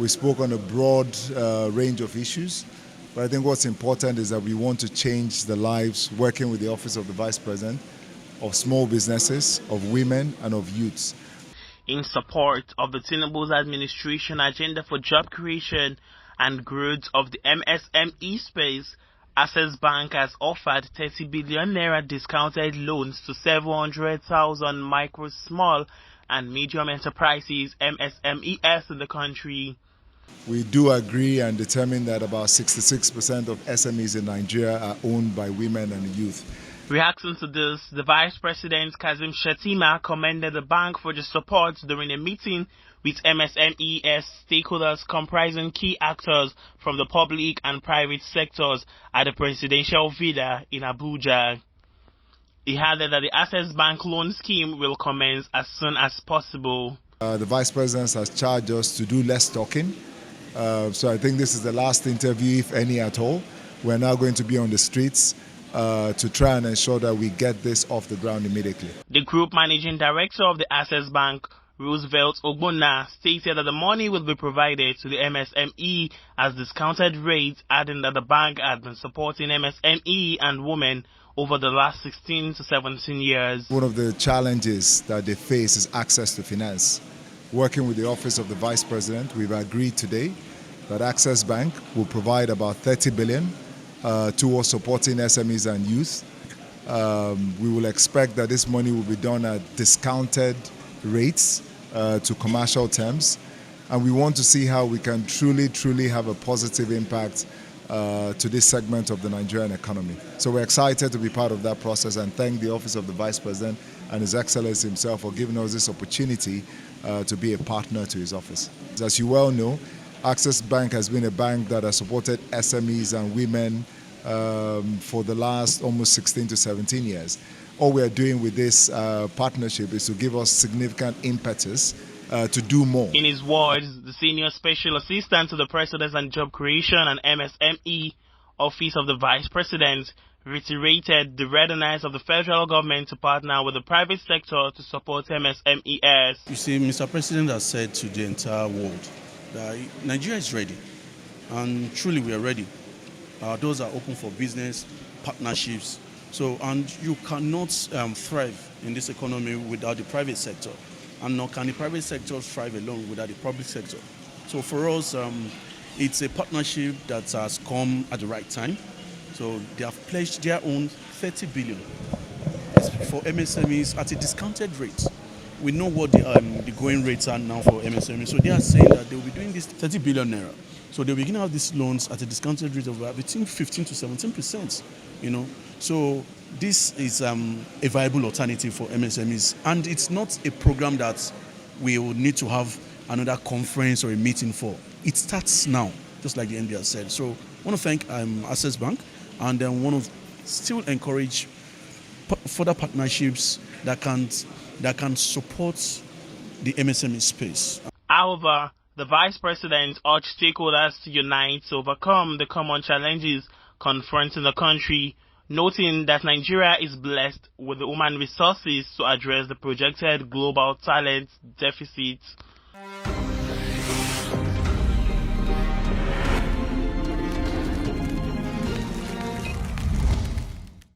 We spoke on a broad range of issues. But I think what's important is that we want to change the lives, working with the Office of the Vice President, of small businesses, of women, and of youths. In support of the Tinubu's administration agenda for job creation and growth of the MSME space, Access Bank has offered 30 billion naira discounted loans to 700,000 micro, small and medium enterprises MSMEs in the country. We do agree and determine that about 66% of SMEs in Nigeria are owned by women and youth. Reacting to this, the Vice President Shettima commended the bank for the support during a meeting with MSMEs stakeholders comprising key actors from the public and private sectors at the Presidential Villa in Abuja. He added that the Access Bank loan scheme will commence as soon as possible. The Vice President has charged us to do less talking. So I think this is the last interview, if any at all. We're now going to be on the streets to try and ensure that we get this off the ground immediately. The Group Managing Director of the Access Bank, Roosevelt Ogbonna, stated that the money will be provided to the MSME as discounted rates, adding that the bank had been supporting MSME and women over the last 16 to 17 years. One of the challenges that they face is access to finance. Working with the Office of the Vice President, we've agreed today that Access Bank will provide about 30 billion towards supporting SMEs and youth. We will expect that this money will be done at discounted rates to commercial terms, and we want to see how we can truly have a positive impact to this segment of the Nigerian economy. So we're excited to be part of that process and thank the Office of the Vice President and His Excellency himself for giving us this opportunity to be a partner to his office. As you well know, Access Bank has been a bank that has supported SMEs and women for the last almost 16 to 17 years. All we are doing with this partnership is to give us significant impetus to do more. In his words, the Senior Special Assistant to the President on Job Creation and MSME Office of the Vice President reiterated the readiness of the federal government to partner with the private sector to support MSMEs. You see, Mr. President has said to the entire world that Nigeria is ready, and truly we are ready. Doors are open for business, partnerships. So, and you cannot thrive in this economy without the private sector, and nor can the private sector thrive alone without the public sector. So for us, it's a partnership that has come at the right time. So they have pledged their own 30 billion for MSMEs at a discounted rate. We know what the going rates are now for MSMEs. So they are saying that they will be doing this 30 billion naira. So they'll begin to have these loans at a discounted rate of between 15 to 17%. So this is a viable alternative for MSMEs, and it's not a program that we will need to have another conference or a meeting for. It starts now, just like the MD has said. So I want to thank Access Bank, and then want to still encourage further partnerships that can support the MSME space. However, the Vice President urged stakeholders to unite to overcome the common challenges confronting the country, noting that Nigeria is blessed with the human resources to address the projected global talent deficit.